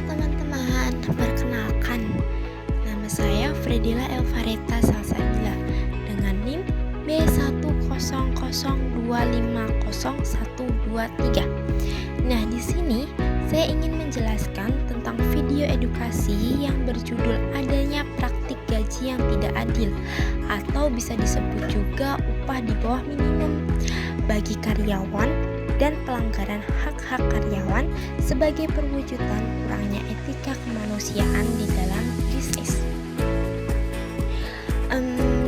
teman-teman, perkenalkan, nama saya Fredila Elvareta Salsabila dengan NIM B100250123. Nah, di sini saya ingin menjelaskan tentang video edukasi yang berjudul adanya praktik gaji yang tidak adil atau bisa disebut juga upah di bawah minimum bagi karyawan dan pelanggaran hak-hak karyawan sebagai perwujudan kurangnya etika kemanusiaan di dalam bisnis.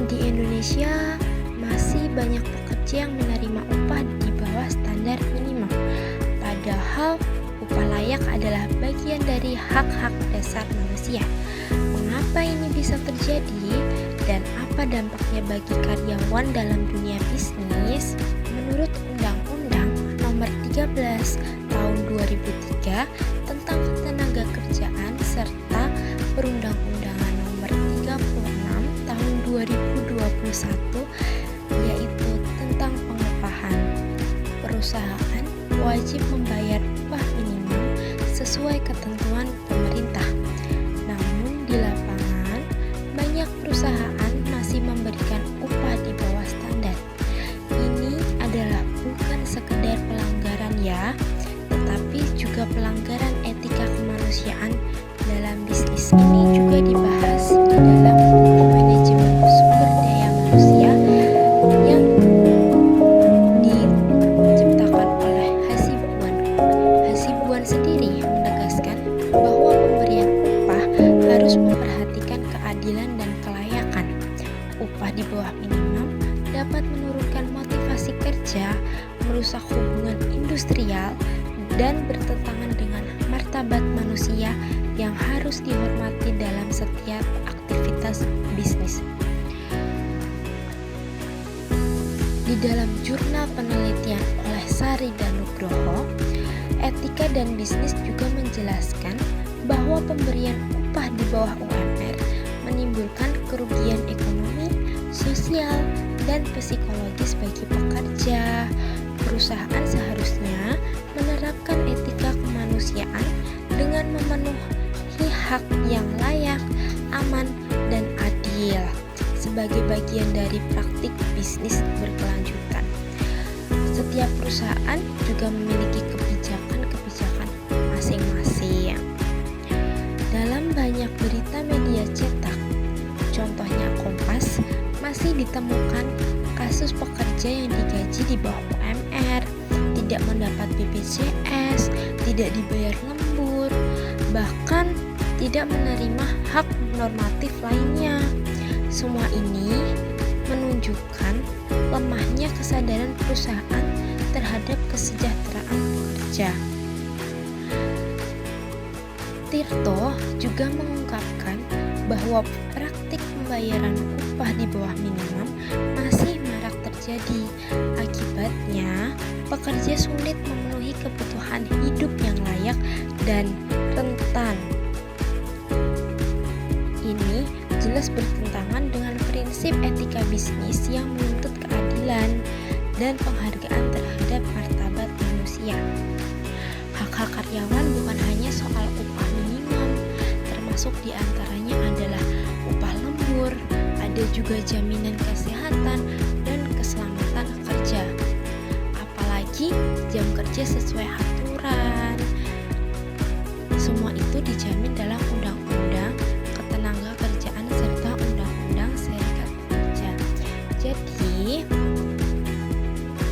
Di Indonesia masih banyak pekerja yang menerima upah di bawah standar minimum, padahal upah layak adalah bagian dari hak-hak dasar manusia. Mengapa ini bisa terjadi dan apa dampaknya bagi karyawan dalam dunia bisnis? Menurut Undang-Undang Nomor 13 Tahun 2003 tentang Ketenagakerjaan serta Perundang-undangan Nomor 36 Tahun 2021 yaitu tentang pengupahan, perusahaan wajib membayar upah minimum sesuai ketentuan pemerintah. Namun di lapangan banyak perusahaan masih memberikan upah di bawah standar. Ini adalah bukan sekedar pelanggaran ya, tetapi juga pelanggaran etika kemanusiaan dalam bisnis. Ini juga dibahas di dalam buku manajemen sumber daya manusia yang diciptakan oleh Hasibuan. Hasibuan sendiri menegaskan bahwa pemberian upah harus memperhatikan keadilan dan kelayakan. Upah di bawah minimum dapat menurunkan motivasi kerja, merusak hubungan industrial, dan bertentangan dengan martabat manusia yang harus dihormati dalam setiap aktivitas bisnis. Di dalam jurnal penelitian oleh Sari dan Nugroho, Etika dan Bisnis juga menjelaskan bahwa pemberian upah di bawah UMR menimbulkan kerugian ekonomi, sosial, dan psikologis bagi pekerja. Perusahaan seharusnya menerapkan etika kemanusiaan dengan memenuhi hak yang layak, aman, dan adil sebagai bagian dari praktik bisnis berkelanjutan. Setiap perusahaan juga memiliki kebijakan-kebijakan masing-masing. Dalam banyak berita media cetak, contohnya Kompas, masih ditemukan kasus pekerja yang digaji di bawah UMR, tidak mendapat BPJS, tidak dibayar lembur, bahkan tidak menerima hak normatif lainnya. Semua ini menunjukkan lemahnya kesadaran perusahaan terhadap kesejahteraan pekerja. Tirto juga mengungkapkan bahwa praktik pembayaran upah di bawah minimum masih marak terjadi. Akibatnya, pekerja sulit memenuhi kebutuhan hidup yang layak dan rentan. Ini jelas bertentangan dengan prinsip etika bisnis yang menuntut keadilan dan penghargaan terhadap martabat manusia. Hak-hak karyawan bukan hanya soal upah minimum, termasuk diantaranya adalah upah lembur, ada juga jaminan kesehatan dan keselamatan kerja. Apalagi jam kerja sesuai aturan. Semua itu dijamin dalam Undang-Undang Ketenagakerjaan serta Undang-Undang Serikat Pekerja. Jadi,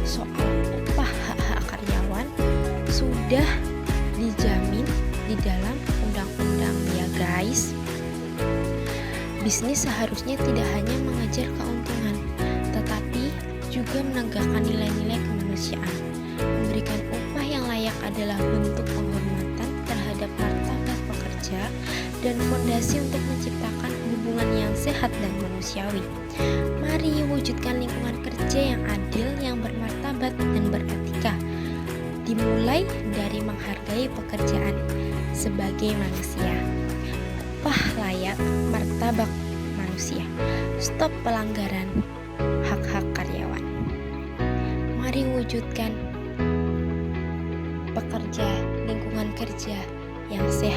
soal upah hak-hak karyawan sudah dijamin di dalam undang-undang ya guys. Bisnis seharusnya tidak hanya mengejar keuntungan, tetapi juga menegakkan nilai-nilai kemanusiaan. Memberikan upah yang layak adalah bentuk penghormatan terhadap martabat pekerja dan fondasi untuk menciptakan hubungan yang sehat dan manusiawi. Mari wujudkan lingkungan kerja yang adil, yang bermartabat dan beretika. Dimulai dari menghargai pekerjaan sebagai manusia. Upah layak, martabat manusia. Stop pelanggaran hak-hak karyawan. Mari wujudkan lingkungan kerja yang sehat